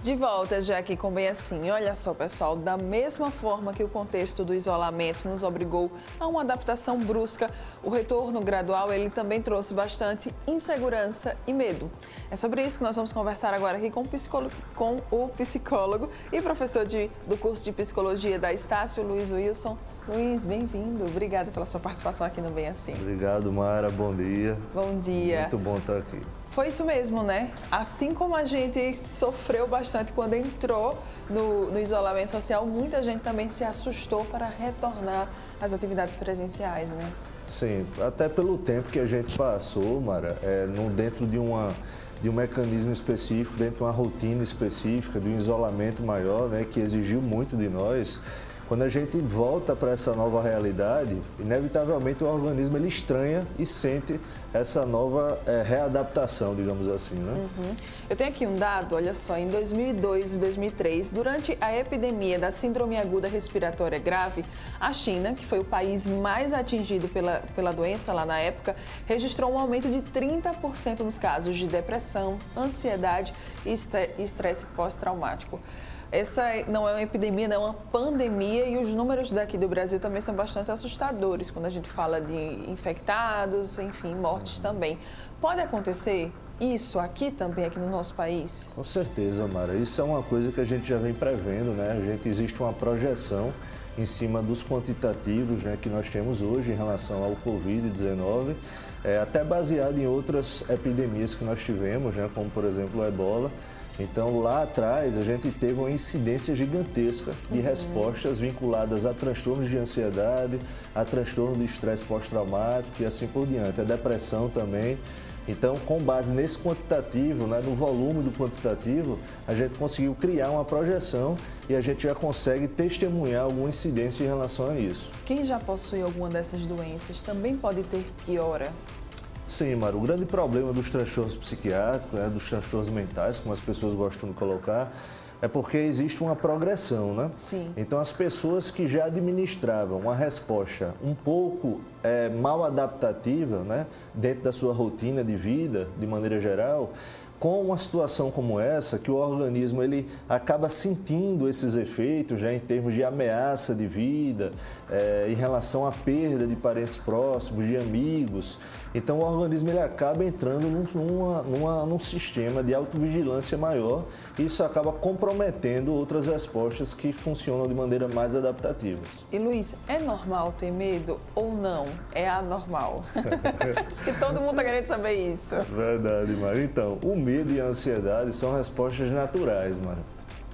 De volta já aqui com Bem Assim. Olha só, pessoal, da mesma forma que o contexto do isolamento nos obrigou a uma adaptação brusca, o retorno gradual ele também trouxe bastante insegurança e medo. É sobre isso que nós vamos conversar agora aqui com o psicólogo e professor do curso de Psicologia da Estácio, Luiz Wilson. Luiz, bem-vindo. Obrigada pela sua participação aqui no Bem Assim. Obrigado, Mara. Bom dia. Bom dia. Muito bom estar aqui. Foi isso mesmo, né? Assim como a gente sofreu bastante quando entrou no isolamento social, muita gente também se assustou para retornar às atividades presenciais, né? Sim, até pelo tempo que a gente passou, Mara, dentro de um mecanismo específico, dentro de uma rotina específica, de um isolamento maior, né, que exigiu muito de nós. Quando a gente volta para essa nova realidade, inevitavelmente o organismo ele estranha e sente essa nova readaptação, digamos assim, né? Eu tenho aqui um dado, olha só, em 2002 e 2003, durante a epidemia da síndrome aguda respiratória grave, a China, que foi o país mais atingido pela doença lá na época, registrou um aumento de 30% dos casos de depressão, ansiedade e estresse pós-traumático. Essa não é uma epidemia, não é uma pandemia e os números daqui do Brasil também são bastante assustadores quando a gente fala de infectados, enfim, mortes também. Pode acontecer isso aqui também, aqui no nosso país? Com certeza, Mara. Isso é uma coisa que a gente já vem prevendo, né? Existe uma projeção em cima dos quantitativos, né, que nós temos hoje em relação ao Covid-19, até baseado em outras epidemias que nós tivemos, né, como por exemplo o Ebola. Então, lá atrás, a gente teve uma incidência gigantesca de respostas vinculadas a transtornos de ansiedade, a transtorno de estresse pós-traumático e assim por diante, a depressão também. Então, com base nesse quantitativo, né, no volume do quantitativo, a gente conseguiu criar uma projeção e a gente já consegue testemunhar alguma incidência em relação a isso. Quem já possui alguma dessas doenças também pode ter piora? Sim, Mara, o grande problema dos transtornos psiquiátricos, né, dos transtornos mentais, como as pessoas gostam de colocar, é porque existe uma progressão, né? Sim. Então, as pessoas que já administravam uma resposta um pouco mal adaptativa, né, dentro da sua rotina de vida, de maneira geral, com uma situação como essa, que o organismo ele acaba sentindo esses efeitos, já em termos de ameaça de vida, em relação à perda de parentes próximos, de amigos. Então, o organismo ele acaba entrando num sistema de autovigilância maior e isso acaba comprometendo outras respostas que funcionam de maneira mais adaptativa. E, Luiz, é normal ter medo ou não? É anormal? Acho que todo mundo está querendo saber isso. Verdade, Mara. Então, o medo e a ansiedade são respostas naturais, Mara.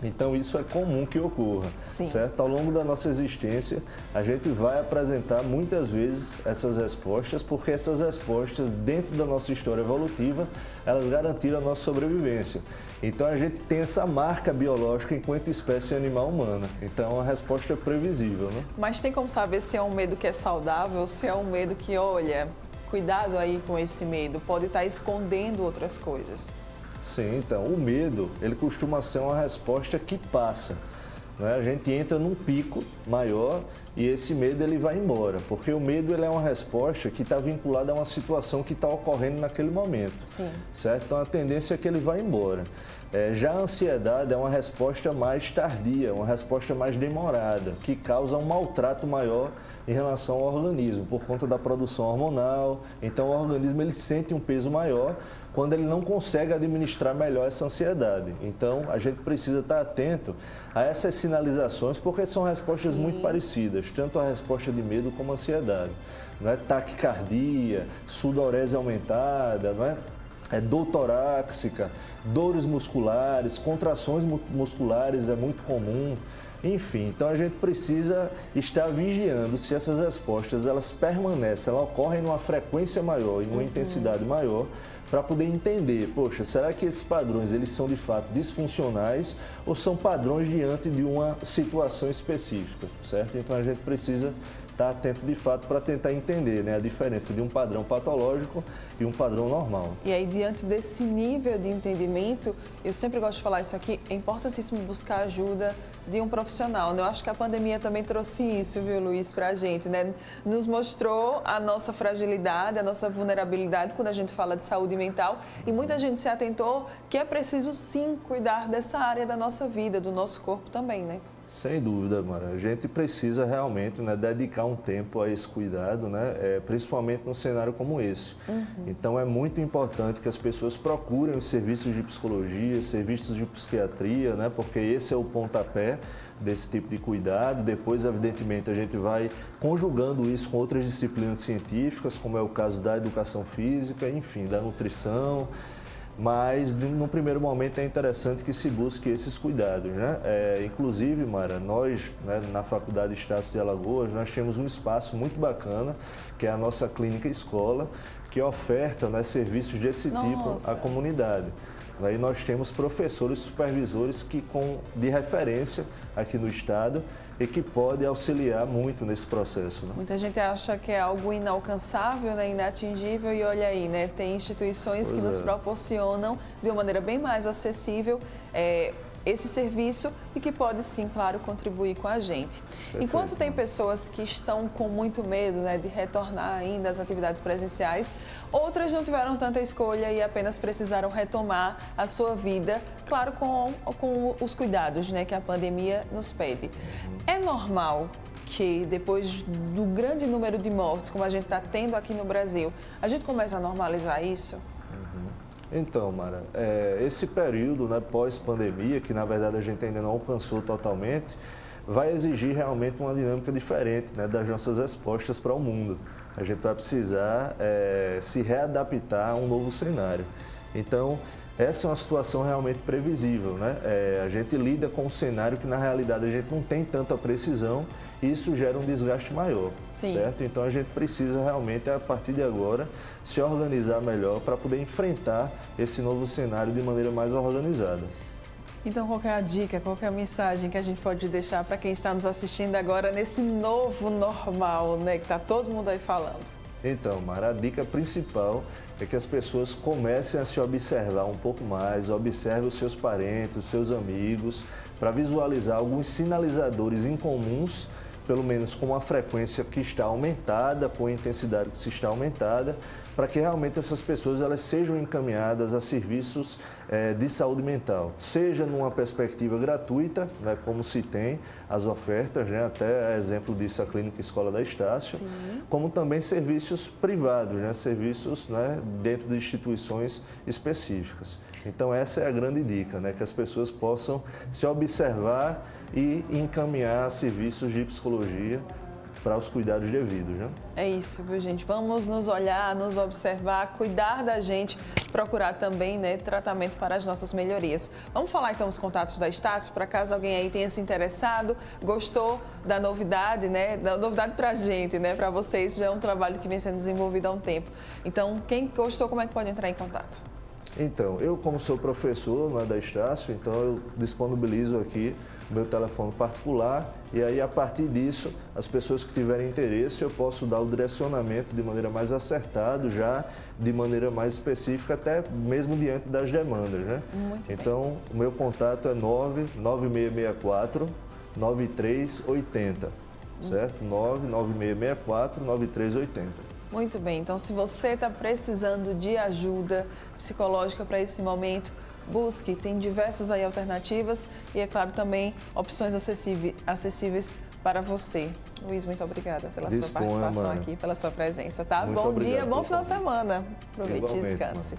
Então, isso é comum que ocorra, Sim. certo? Ao longo da nossa existência, a gente vai apresentar muitas vezes essas respostas, porque essas respostas, dentro da nossa história evolutiva, elas garantiram a nossa sobrevivência. Então, a gente tem essa marca biológica enquanto espécie animal humana. Então, a resposta é previsível, né? Mas tem como saber se é um medo que é saudável ou se é um medo que, olha, cuidado aí com esse medo, pode estar escondendo outras coisas? Sim, então, o medo, ele costuma ser uma resposta que passa, né? A gente entra num pico maior e esse medo ele vai embora, porque o medo ele é uma resposta que está vinculada a uma situação que está ocorrendo naquele momento, Sim. certo? Então, a tendência é que ele vá embora. Já a ansiedade é uma resposta mais tardia, uma resposta mais demorada, que causa um maltrato maior em relação ao organismo, por conta da produção hormonal. Então, o organismo ele sente um peso maior quando ele não consegue administrar melhor essa ansiedade. Então, a gente precisa estar atento a essas sinalizações, porque são respostas Sim. muito parecidas, tanto a resposta de medo como a ansiedade. Não é? Taquicardia, sudorese aumentada, não é? Dor torácica, dores musculares, contrações musculares é muito comum. Enfim, então a gente precisa estar vigiando se essas respostas elas permanecem, elas ocorrem numa frequência maior e numa intensidade maior, para poder entender, poxa, será que esses padrões eles são de fato disfuncionais ou são padrões diante de uma situação específica, certo? Então a gente precisa estar atento de fato para tentar entender, né, a diferença de um padrão patológico e um padrão normal. E aí, diante desse nível de entendimento, eu sempre gosto de falar isso aqui, é importantíssimo buscar ajuda de um profissional, né? Eu acho que a pandemia também trouxe isso, viu, Luiz, para a gente, né? Nos mostrou a nossa fragilidade, a nossa vulnerabilidade quando a gente fala de saúde mental e muita gente se atentou que é preciso sim cuidar dessa área da nossa vida, do nosso corpo também, né? Sem dúvida, Mara. A gente precisa realmente, né, dedicar um tempo a esse cuidado, né, principalmente num cenário como esse. Então, é muito importante que as pessoas procurem os serviços de psicologia, serviços de psiquiatria, né, porque esse é o pontapé desse tipo de cuidado. Depois, evidentemente, a gente vai conjugando isso com outras disciplinas científicas, como é o caso da educação física, enfim, da nutrição. Mas, no primeiro momento, é interessante que se busque esses cuidados, né? Inclusive, Mara, nós, né, na Faculdade Estácio de Alagoas, nós temos um espaço muito bacana, que é a nossa clínica escola, que oferta, né, serviços desse tipo à comunidade. Aí nós temos professores, supervisores de referência aqui no estado e que podem auxiliar muito nesse processo. Né? Muita gente acha que é algo inalcançável, né, inatingível, e olha aí, né, tem instituições que nos proporcionam de uma maneira bem mais acessível esse serviço e que pode sim, claro, contribuir com a gente. Perfeito. Enquanto tem pessoas que estão com muito medo, né, de retornar ainda às atividades presenciais, outras não tiveram tanta escolha e apenas precisaram retomar a sua vida, claro, com os cuidados, né, que a pandemia nos pede. É normal que depois do grande número de mortes, como a gente está tendo aqui no Brasil, a gente começa a normalizar isso? Então, Mara, esse período, né, pós-pandemia, que na verdade a gente ainda não alcançou totalmente, vai exigir realmente uma dinâmica diferente, né, das nossas respostas para o mundo. A gente vai precisar se readaptar a um novo cenário. Então, essa é uma situação realmente previsível, né? A gente lida com um cenário que na realidade a gente não tem tanta precisão e isso gera um desgaste maior, certo? Então a gente precisa realmente, a partir de agora, se organizar melhor para poder enfrentar esse novo cenário de maneira mais organizada. Então, qual é a dica, qual é a mensagem que a gente pode deixar para quem está nos assistindo agora nesse novo normal, né, que está todo mundo aí falando? Então, Mara, a dica principal é que as pessoas comecem a se observar um pouco mais, observe os seus parentes, os seus amigos, para visualizar alguns sinalizadores incomuns, pelo menos com uma frequência que está aumentada, com a intensidade que se está aumentada, para que realmente essas pessoas elas sejam encaminhadas a serviços de saúde mental, seja numa perspectiva gratuita, né, como se tem as ofertas, né, até exemplo disso a Clínica Escola da Estácio, como também serviços privados, né, serviços, né, dentro de instituições específicas. Então essa é a grande dica, né, que as pessoas possam se observar e encaminhar serviços de psicologia para os cuidados devidos, né? É isso, viu, gente? Vamos nos olhar, nos observar, cuidar da gente, procurar também, né, tratamento para as nossas melhorias. Vamos falar então os contatos da Estácio, para caso alguém aí tenha se interessado, gostou da novidade, né? Da novidade para a gente, né? Para vocês já é um trabalho que vem sendo desenvolvido há um tempo. Então, quem gostou, como é que pode entrar em contato? Então, eu como sou professor, né, da Estácio, então eu disponibilizo aqui o meu telefone particular e aí a partir disso, as pessoas que tiverem interesse, eu posso dar o direcionamento de maneira mais acertada, já de maneira mais específica, até mesmo diante das demandas, né? Muito então, bem. O meu contato é 99664 9380, certo? 99664 9380. Muito bem, então se você está precisando de ajuda psicológica para esse momento, busque, tem diversas aí alternativas e, é claro, também opções acessíveis para você. Luiz, muito obrigada pela sua participação aqui, pela sua presença, tá? Muito bom obrigado, dia, bom final de semana. Aproveite e descanse.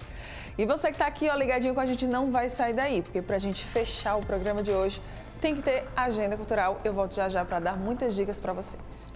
E você que está aqui, ó, ligadinho com a gente, não vai sair daí, porque para a gente fechar o programa de hoje, tem que ter agenda cultural. Eu volto já já para dar muitas dicas para vocês.